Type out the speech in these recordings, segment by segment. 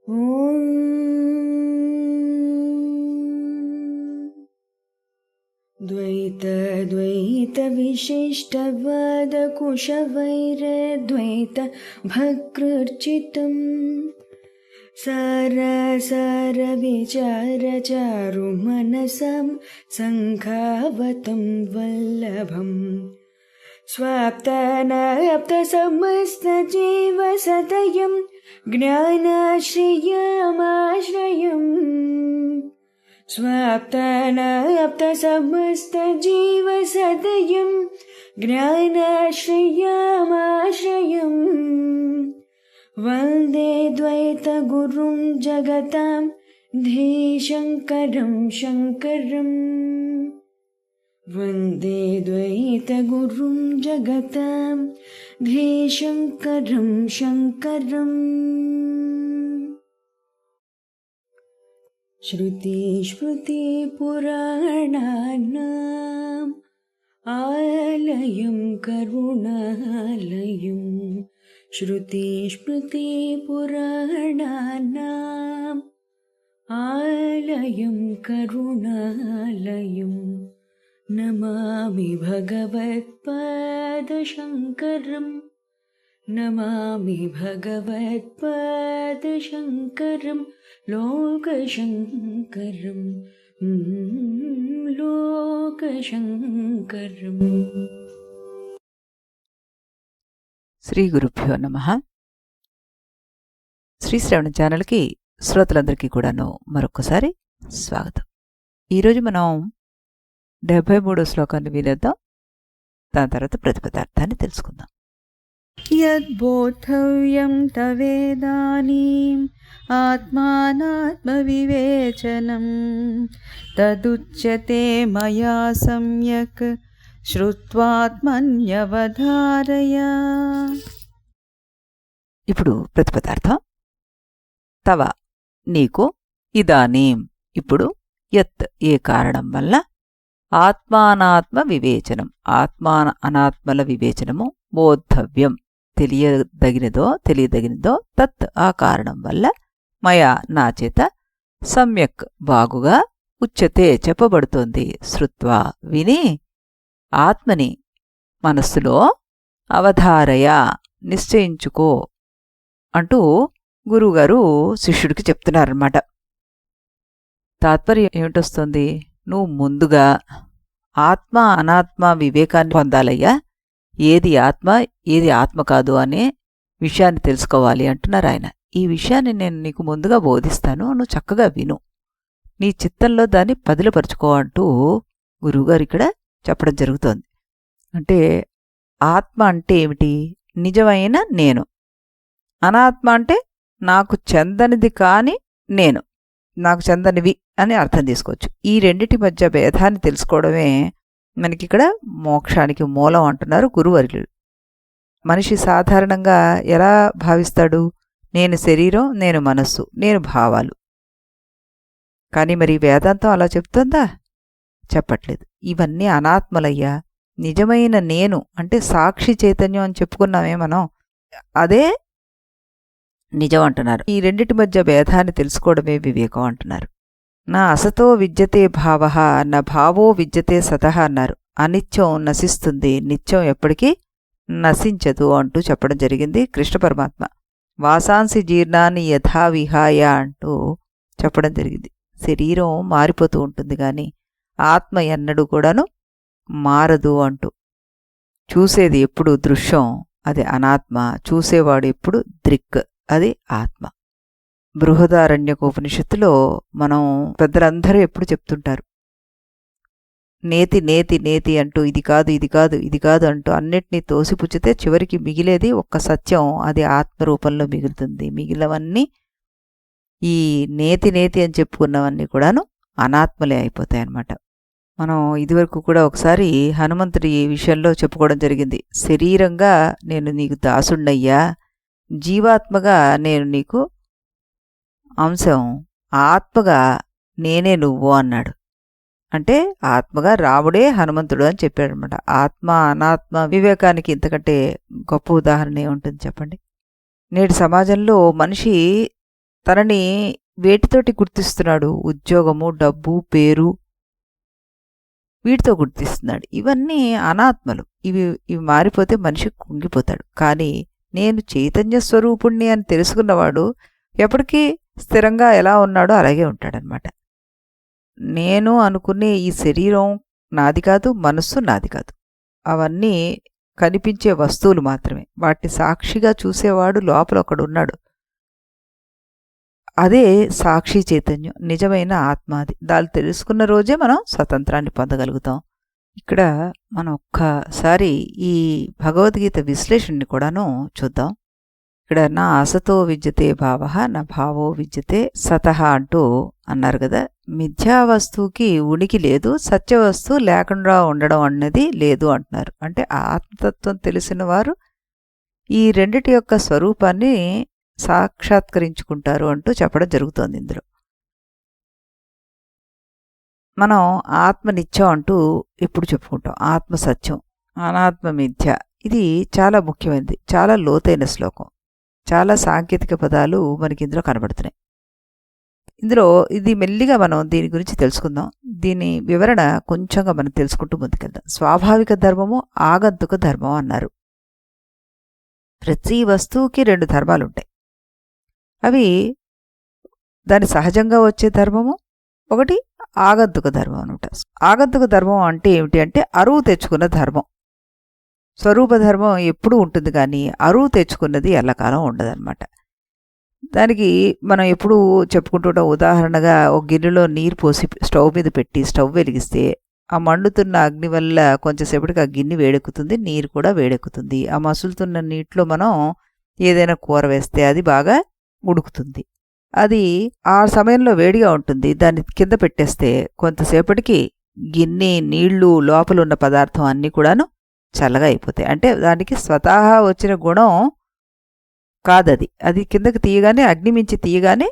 ఓం ద్వైత విశిష్టవాద కుశవైరద్వైత భక్తృర్చితం సార విచార చారు మనసం సంఘావతం వల్లభం స్వాప్తానాప్త సమస్త జీవ సతయం జ్ఞానాశ్రయమాశ్రయం స్వాప్తానాప్త సమస్త జీవ సతయం జ్ఞానాశ్రయమాశ్రయం వందే ద్వైత గురుం జగతాం ధీశంకరం శంకరం వందే ద్వైత గురుం జగతాం ధీశంకరం శంకరం. శృతి స్మృతి పురాణానాం ఆలయం కరుణాలయం శృతి స్మృతి పురాణానాం ఆలయం కరుణాలయం నమామి భగవత్పాదశంకరం నమామి భగవత్పాదశంకరం లోకశంకరం లోకశంకరం. శ్రీ గురుభ్యో నమః. శ్రీ శ్రవణ ఛానల్కి శ్రోతలందరికీ కూడాను మరొకసారి స్వాగతం. ఈరోజు మనం 73వ శ్లోకాన్ని వినేద్దాం. దాని తర్వాత ప్రతిపదార్థాన్ని తెలుసుకుందాం. యద్బోద్ధవ్యం తవేదానీం ఆత్మానాత్మవివేచనం తదుచ్యతే మయా సమ్యక్ శ్రుత్వాత్మన్యవధారయ. ఇప్పుడు ప్రతిపదార్థం. తవ నీకు, ఇదానీం ఇప్పుడు, యత్ ఏ కారణం వల్ల, ఆత్మానాత్మ వివేచనం ఆత్మాన అనాత్మల వివేచనము, బోద్ధవ్యం తెలియదగినదో తత్ ఆ కారణం వల్ల, మయా నా చేత, సమ్యక్ బాగుగా, ఉచ్యతే చెప్పబడుతోంది, శ్రుత్వా విని, ఆత్మని మనస్సులో, అవధారయ నిశ్చయించుకో అంటూ గురువుగారు శిష్యుడికి చెప్తున్నారన్నమాట. తాత్పర్యం ఏమిటొస్తుంది? నువ్వు ముందుగా ఆత్మ అనాత్మ వివేకాన్ని పొందాలయ్యా. ఏది ఆత్మ ఏది ఆత్మ కాదు అనే విషయాన్ని తెలుసుకోవాలి అంటున్నారు ఆయన. ఈ విషయాన్ని నేను నీకు ముందుగా బోధిస్తాను, నువ్వు చక్కగా విను, నీ చిత్తంలో దాన్ని పదిలపరుచుకో అంటూ గురువుగారు ఇక్కడ చెప్పడం జరుగుతోంది. అంటే ఆత్మ అంటే ఏమిటి? నిజమైన నేను. అనాత్మ అంటే నాకు చెందనిది కాని నేను, నాకు చెందనివి అని అర్థం తీసుకోవచ్చు. ఈ రెండిటి మధ్య భేదాన్ని తెలుసుకోవడమే మనకిక్కడ మోక్షానికి మూలం అంటున్నారు గురువర్యులు. మనిషి సాధారణంగా ఎలా భావిస్తాడు? నేను శరీరం, నేను మనస్సు, నేను భావాలు. కానీ మరి వేదాంతం అలా చెప్తుందా? చెప్పట్లేదు. ఇవన్నీ అనాత్మలయ్యా. నిజమైన నేను అంటే సాక్షి చైతన్యం అని చెప్పుకున్నామే మనం, అదే నిజం అంటున్నారు. ఈ రెండిటి మధ్య భేదాన్ని తెలుసుకోవడమే వివేకం అంటున్నారు. నా అసతో విద్యతే భావ నా భావో విద్యతే సతః అన్నారు. అనిత్యం నశిస్తుంది, నిత్యం ఎప్పటికీ నశించదు అంటూ చెప్పడం జరిగింది కృష్ణ పరమాత్మ. వాసాంసి జీర్ణాన్ని యథా విహాయ అంటూ చెప్పడం జరిగింది. శరీరం మారిపోతూ ఉంటుంది కానీ ఆత్మ ఎన్నడూ కూడాను మారదు అంటూ. చూసేది ఎప్పుడు దృశ్యం, అది అనాత్మ. చూసేవాడు ఎప్పుడు దృక్, అది ఆత్మ. బృహదారణ్యకోపనిషత్తులో మనం పెద్దలందరూ ఎప్పుడు చెప్తుంటారు, నేతి నేతి నేతి అంటూ ఇది కాదు ఇది కాదు ఇది కాదు అంటూ అన్నిటినీ తోసిపుచ్చితే చివరికి మిగిలేది ఒక్క సత్యం, అది ఆత్మరూపంలో మిగులుతుంది. మిగిలినవన్నీ ఈ నేతి నేతి అని చెప్పుకున్నవన్నీ కూడాను అనాత్మలే అయిపోతాయన్నమాట. మనం ఇదివరకు కూడా ఒకసారి హనుమంతుడి విషయంలో చెప్పుకోవడం జరిగింది. శరీరంగా నేను నీకు దాసుణ్ణయ్యా, జీవాత్మగా నేను నీకు అంశం, ఆత్మగా నేనే నువ్వు అన్నాడు. అంటే ఆత్మగా రాముడే హనుమంతుడు అని చెప్పాడనమాట. ఆత్మ అనాత్మ వివేకానికి ఇంతకంటే గొప్ప ఉదాహరణ ఏముంటుంది చెప్పండి. నేటి సమాజంలో మనిషి తనని వేటితోటి గుర్తిస్తున్నాడు? ఉద్యోగము, డబ్బు, పేరు, వీటితో గుర్తిస్తున్నాడు. ఇవన్నీ అనాత్మలు. ఇవి మారిపోతే మనిషి కుంగిపోతాడు. కానీ నేను చైతన్య స్వరూపుణ్ణి అని తెలుసుకున్నవాడు ఎప్పటికీ స్థిరంగా ఎలా ఉన్నాడో అలాగే ఉంటాడనమాట. నేను అనుకునే ఈ శరీరం నాది కాదు, మనస్సు నాది కాదు. అవన్నీ కనిపించే వస్తువులు మాత్రమే. వాటిని సాక్షిగా చూసేవాడు లోపల ఒకడున్నాడు. అదే సాక్షి చైతన్యం, నిజమైన ఆత్మ. అది దాన్ని తెలుసుకున్న రోజే మనం స్వతంత్రాన్ని పొందగలుగుతాం. ఇక్కడ మనం ఒక్కసారి ఈ భగవద్గీత విశ్లేషణని కూడాను చూద్దాం. ఇక్కడ నా అసతో విద్యతే భావ నా భావో విద్యతే సతః అంటూ అన్నారు కదా. మిథ్యా వస్తువుకి ఉనికి లేదు, సత్యవస్తువు లేకుండా ఉండడం అన్నది లేదు అంటున్నారు. అంటే ఆత్మతత్వం తెలిసిన వారు ఈ రెండిటి యొక్క స్వరూపాన్ని సాక్షాత్కరించుకుంటారు అంటూ చెప్పడం జరుగుతోంది ఇందులో. మనం ఆత్మ నిత్యం అంటూ ఎప్పుడు చెప్పుకుంటాం. ఆత్మ సత్యం, అనాత్మ మిథ్య. ఇది చాలా ముఖ్యమైనది, చాలా లోతైన శ్లోకం. చాలా సాంకేతిక పదాలు మనకి ఇందులో కనబడుతున్నాయి. ఇందులో ఇది మెల్లిగా మనం దీని గురించి తెలుసుకుందాం. దీని వివరణ కొంచెంగా మనం తెలుసుకుంటూ ముందుకెళ్దాం. స్వాభావిక ధర్మము, ఆగంతుక ధర్మం అన్నారు. ప్రతి వస్తువుకి 2 ధర్మాలుంటాయి. అవి దాని సహజంగా వచ్చే ధర్మము, ఒకటి ఆగంతుక ధర్మం అనమాట. ఆగంతుక ధర్మం అంటే ఏమిటి అంటే అరువు తెచ్చుకున్న ధర్మం. స్వరూప ధర్మం ఎప్పుడూ ఉంటుంది, కానీ అరువు తెచ్చుకున్నది ఎల్లకాలం ఉండదన్నమాట. దానికి మనం ఎప్పుడూ చెప్పుకుంటుంటాం. ఉదాహరణగా ఒక గిన్నెలో నీరు పోసి స్టవ్ మీద పెట్టి స్టవ్ వెలిగిస్తే ఆ మండుతున్న అగ్ని వల్ల కొంచెంసేపటికి ఆ గిన్నె వేడెక్కుతుంది, నీరు కూడా వేడెక్కుతుంది. ఆ మసులుతున్న నీటిలో మనం ఏదైనా కూర వేస్తే అది బాగా ఉడుకుతుంది. అది ఆ సమయంలో వేడిగా ఉంటుంది. దాన్ని కింద పెట్టేస్తే కొంతసేపటికి గిన్నె, నీళ్లు, లోపల ఉన్న పదార్థం అన్నీ కూడాను చల్లగా అయిపోతాయి. అంటే దానికి స్వతహా వచ్చిన గుణం కాదది. అది కిందకి తీయగానే, అగ్ని మించి తీయగానే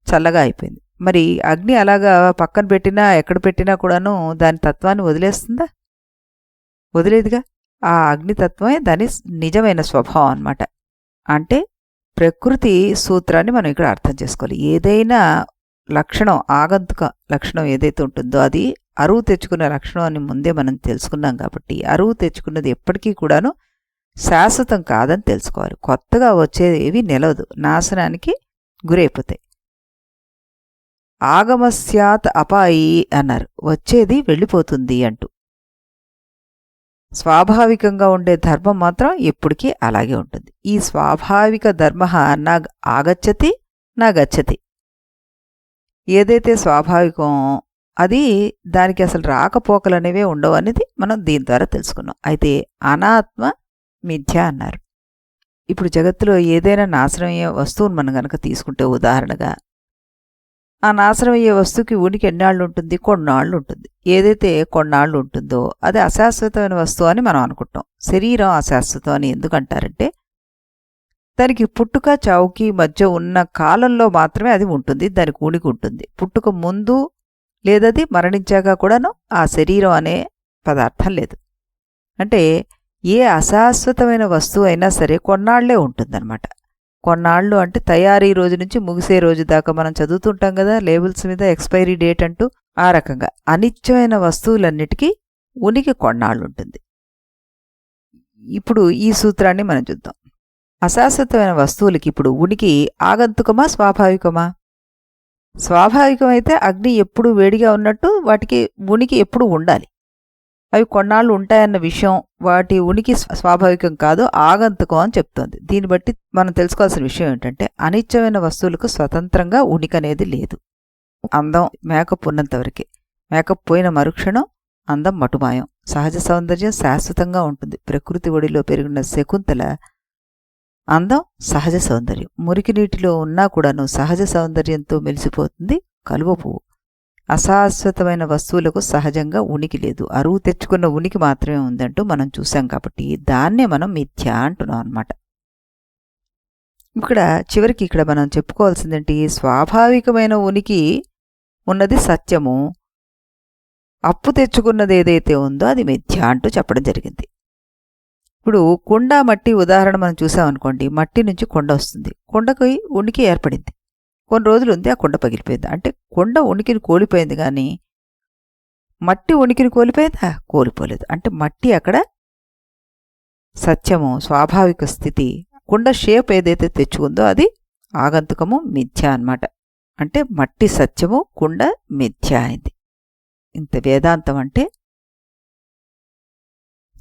చల్లగా అయిపోయింది. మరి అగ్ని అలాగా పక్కన పెట్టినా ఎక్కడ పెట్టినా కూడాను దాని తత్వాన్ని వదిలేస్తుందా? వదిలేదుగా. ఆ అగ్నితత్వమే దాని నిజమైన స్వభావం అన్నమాట. అంటే ప్రకృతి సూత్రాన్ని మనం ఇక్కడ అర్థం చేసుకోవాలి. ఏదైనా లక్షణం, ఆగంతుక లక్షణం ఏదైతే ఉంటుందో అది అరువు తెచ్చుకున్న లక్షణం అని ముందే మనం తెలుసుకున్నాం. కాబట్టి అరువు తెచ్చుకున్నది ఎప్పటికీ కూడాను శాశ్వతం కాదని తెలుసుకోవాలి. కొత్తగా వచ్చేవి నిలవదు, నాశనానికి గురైపోతాయి. ఆగమస్యాత్ అపాయి అన్నారు. వచ్చేది వెళ్ళిపోతుంది అంటూ. స్వాభావికంగా ఉండే ధర్మం మాత్రం ఎప్పటికీ అలాగే ఉంటుంది. ఈ స్వాభావిక ధర్మ నా ఆగచ్చతి నా గచ్చతి. ఏదైతే స్వాభావికం అది దానికి అసలు రాకపోకలు అనేవే ఉండవు అనేది మనం దీని ద్వారా తెలుసుకున్నాం. అయితే అనాత్మ మిథ్య అన్నారు. ఇప్పుడు జగత్తులో ఏదైనా నాశనమయ్యే వస్తువును మనం కనుక తీసుకుంటే, ఉదాహరణగా ఆ నాశనమయ్యే వస్తువుకి ఉనికి ఎన్నాళ్ళు ఉంటుంది? కొన్నాళ్ళు ఉంటుంది. ఏదైతే కొన్నాళ్ళు ఉంటుందో అది అశాశ్వతమైన వస్తువు అని మనం అనుకుంటాం. శరీరం అశాశ్వతం అని ఎందుకంటారంటే దానికి పుట్టుక చావుకి మధ్య ఉన్న కాలంలో మాత్రమే అది ఉంటుంది, దానికి ఉనికి ఉంటుంది. పుట్టుక ముందు లేదది మరణించాక కూడాను ఆ శరీరం అనే పదార్థం లేదు. అంటే ఏ అశాశ్వతమైన వస్తువు అయినా సరే కొన్నాళ్లే ఉంటుందన్నమాట. కొన్నాళ్ళు అంటే తయారీ రోజు నుంచి ముగిసే రోజు దాకా మనం చదువుతుంటాం కదా లేబుల్స్ మీద ఎక్స్పైరీ డేట్ అంటూ. ఆ రకంగా అనిత్యమైన వస్తువులన్నిటికీ ఉనికి కొన్నాళ్ళు ఉంటుంది. ఇప్పుడు ఈ సూత్రాన్ని మనం చూద్దాం. అశాశ్వతమైన వస్తువులకి ఇప్పుడు ఉనికి ఆగంతుకమా స్వాభావికమా? స్వాభావికమైతే అగ్ని ఎప్పుడు వేడిగా ఉన్నట్టు వాటికి ఉనికి ఎప్పుడు ఉండాలి. అవి కొన్నాళ్ళు ఉంటాయన్న విషయం, వాటి ఉనికి స్వాభావికం కాదు, ఆగంతుకం అని చెప్తోంది. దీన్ని బట్టి మనం తెలుసుకోవాల్సిన విషయం ఏంటంటే అనిత్యమైన వస్తువులకు స్వతంత్రంగా ఉనికి అనేది లేదు. అందం మేకప్ ఉన్నంతవరకే, మేకప్ పోయిన మరుక్షణం అందం మటుమాయం. సహజ సౌందర్యం శాశ్వతంగా ఉంటుంది. ప్రకృతి ఒడిలో పెరిగిన శకుంతల అందం సహజ సౌందర్యం. మురికి నీటిలో ఉన్నా కూడాను సహజ సౌందర్యంతో మెలిసిపోతుంది కలువ పువ్వు. అశాశ్వతమైన వస్తువులకు సహజంగా ఉనికి లేదు, అరువు తెచ్చుకున్న ఉనికి మాత్రమే ఉందంటూ మనం చూసాం. కాబట్టి దాన్నే మనం మిథ్య అంటున్నాం అన్నమాట. చివరికి ఇక్కడ మనం చెప్పుకోవాల్సిందేంటి? స్వాభావికమైన ఉనికి ఉన్నది సత్యము, అప్పు తెచ్చుకున్నది ఏదైతే ఉందో అది మిథ్య అంటూ చెప్పడం జరిగింది. ఇప్పుడు కుండ, మట్టి ఉదాహరణ మనం చూసామనుకోండి. మట్టి నుంచి కొండ వస్తుంది, కొండకి ఉనికి ఏర్పడింది. కొన్ని రోజులు ఉంది, ఆ కుండ పగిలిపోయింది. అంటే కుండ ఉనికిని కోల్పోయింది కానీ మట్టి ఉనికిని కోల్పోయిందా? కోల్పోలేదు. అంటే మట్టి అక్కడ సత్యము, స్వాభావిక స్థితి. కుండ షేప్ ఏదైతే తెచ్చుకుందో అది ఆగంతుకము, మిథ్య అన్నమాట. అంటే మట్టి సత్యము, కుండ మిథ్య అయింది. ఇంత వేదాంతం అంటే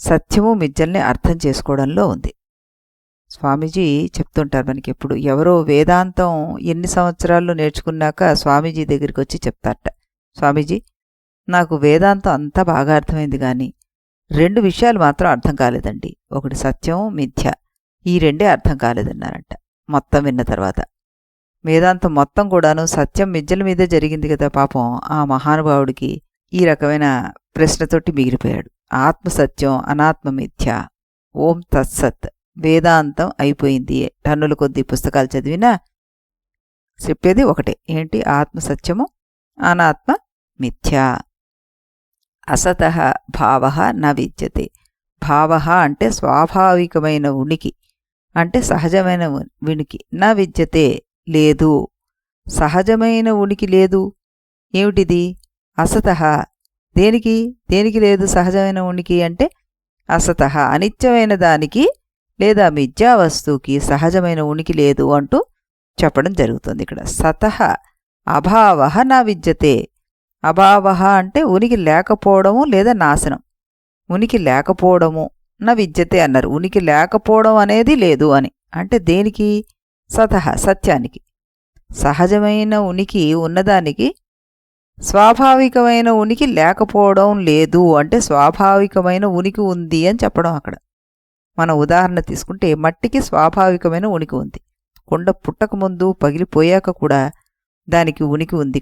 సత్యము మిథ్యల్ని అర్థం చేసుకోవడంలో ఉంది. స్వామీజీ చెప్తుంటారు మనకి ఎప్పుడు, ఎవరో వేదాంతం ఎన్ని సంవత్సరాల్లో నేర్చుకున్నాక స్వామీజీ దగ్గరికి వచ్చి చెప్తారట, స్వామీజీ నాకు వేదాంతం అంతా బాగా అర్థమైంది కానీ 2 విషయాలు మాత్రం అర్థం కాలేదండి. ఒకటి సత్యం, మిథ్య, ఈ 2 అర్థం కాలేదన్నారంట. మొత్తం విన్న తర్వాత వేదాంతం మొత్తం కూడాను సత్యం మిథ్యల మీదే జరిగింది కదా పాపం. ఆ మహానుభావుడికి ఈ రకమైన ప్రశ్నతోటి మిగిలిపోయాడు. ఆత్మసత్యం, అనాత్మ మిథ్య, ఓం తత్సత్. వేదాంతం అయిపోయింది. టన్నుల కొద్దీ పుస్తకాలు చదివినా చెప్పేది ఒకటే, ఏంటి? ఆత్మసత్యము, అనాత్మ మిథ్య. అసతః భావః న విద్యతే. భావః అంటే స్వాభావికమైన ఉనికి, అంటే సహజమైన ఉనికి. న విద్యతే లేదు, సహజమైన ఉనికి లేదు. ఏమిటిది? అసతః. దేనికి దేనికి లేదు సహజమైన ఉనికి అంటే? అసతః అనిత్యమైన దానికి లేదా మిథ్యా వస్తువుకి సహజమైన ఉనికి లేదు అంటూ చెప్పడం జరుగుతుంది ఇక్కడ. సతః అభావః న విద్యతే. అభావః అంటే ఉనికి లేకపోవడము లేదా నాశనం. ఉనికి లేకపోవడము న విద్యతే అన్నారు. ఉనికి లేకపోవడం అనేది లేదు అని. అంటే దేనికి? సతః సత్యానికి. సహజమైన ఉనికి ఉన్నదానికి స్వాభావికమైన ఉనికి లేకపోవడం లేదు అంటే స్వాభావికమైన ఉనికి ఉంది అని చెప్పడం అక్కడ. మనం ఉదాహరణ తీసుకుంటే మట్టికి స్వాభావికమైన ఉనికి ఉంది. కుండ పుట్టకముందు పగిలిపోయాక కూడా దానికి ఉనికి ఉంది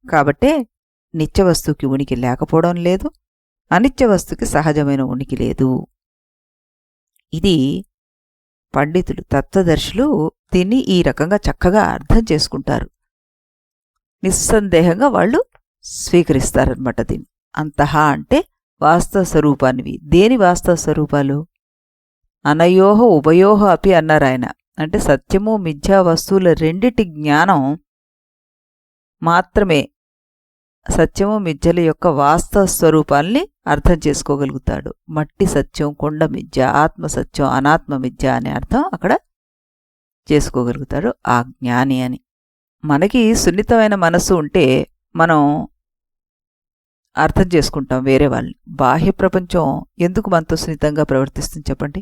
కాబట్టే నిత్య వస్తువుకి ఉనికి లేకపోవడం లేదు, అనిత్య వస్తువుకి సహజమైన ఉనికి లేదు. ఇది పండితులు, తత్వదర్శులు దీన్ని ఈ రకంగా చక్కగా అర్థం చేసుకుంటారు. నిస్సందేహంగా వాళ్ళు స్వీకరిస్తారనమాట దీన్ని. అంతః అంటే వాస్తవ స్వరూపానివి. దేని వాస్తవ స్వరూపాలు? అనయోహ ఉభయోహ అపి అన్నారు ఆయన. అంటే సత్యము మిథ్యా వస్తువుల రెండిటి జ్ఞానం మాత్రమే సత్యము మిథ్యల యొక్క వాస్తవ స్వరూపాల్ని అర్థం చేసుకోగలుగుతాడు. మట్టి సత్యం, కొండ మిథ్య, ఆత్మసత్యం, అనాత్మ మిథ్య అనే అర్థం అక్కడ చేసుకోగలుగుతాడు ఆ జ్ఞాని అని. మనకి సున్నితమైన మనస్సు ఉంటే మనం అర్థం చేసుకుంటాం వేరే వాళ్ళని. బాహ్య ప్రపంచం ఎందుకు మనతో సున్నితంగా ప్రవర్తిస్తుంది చెప్పండి?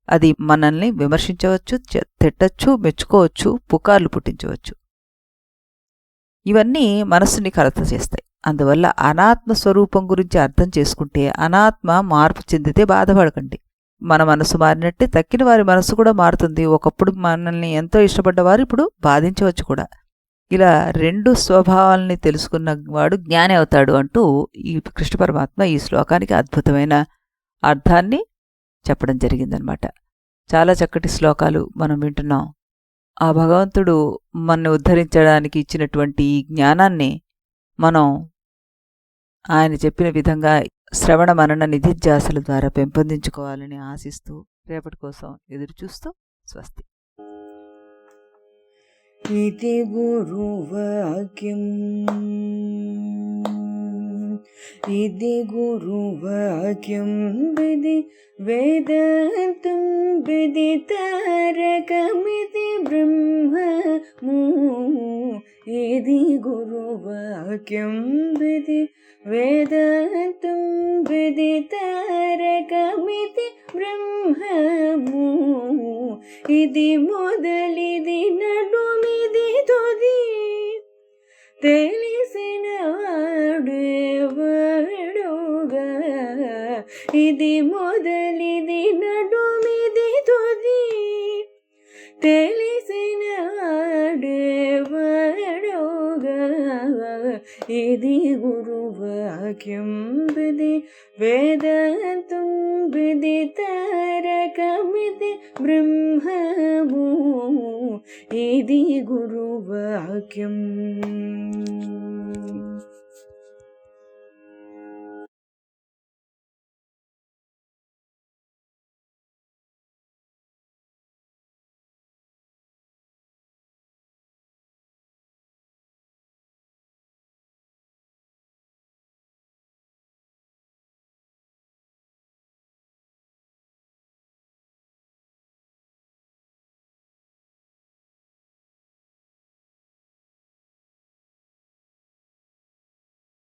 అది మనల్ని విమర్శించవచ్చు, తిట్టచ్చు, మెచ్చుకోవచ్చు, పుకార్లు పుట్టించవచ్చు. ఇవన్నీ మనస్సుని కలత చేస్తాయి. అందువల్ల అనాత్మ స్వరూపం గురించి అర్థం చేసుకుంటే అనాత్మ మార్పు చెందితే బాధపడకండి. మన మనసు మారినట్టే తక్కిన వారి మనసు కూడా మారుతుంది. ఒకప్పుడు మనల్ని ఎంతో ఇష్టపడ్డవారు ఇప్పుడు బాధించవచ్చు కూడా. ఇలా 2 స్వభావాల్ని తెలుసుకున్నవాడు జ్ఞాని అవుతాడు అంటూ ఈ కృష్ణ పరమాత్మ ఈ శ్లోకానికి అద్భుతమైన అర్థాన్ని చెప్పడం జరిగిందనమాట. చాలా చక్కటి శ్లోకాలు మనం వింటున్నాం. ఆ భగవంతుడు మనని ఉద్ధరించడానికి ఇచ్చినటువంటి ఈ జ్ఞానాన్ని మనం ఆయన చెప్పిన విధంగా శ్రవణ మనన నిధిధ్యాసల ద్వారా పెంపొందించుకోవాలని ఆశిస్తూ రేపటి కోసం ఎదురుచూస్తూ స్వస్తి. इति गुरुवाक्यम् इति गुरुवाक्यं विधि वेदान्तं विदितारकमिति ब्रह्ममु इति गुरुवाक्यं विधि वेदान्तं विदितारकमिति ब्रह्ममु इति मोदलिदि नडुमिदि तुदि తెలిసిన వాడెవడుగా ఇది మొదలిది నడుమిది తుది తెలిసిన వాడెవడుగా ఇది గురువాక్యం విధి వేదాంతం విదితారకమితి బ్రహ్మము ఇది గురువాక్యం.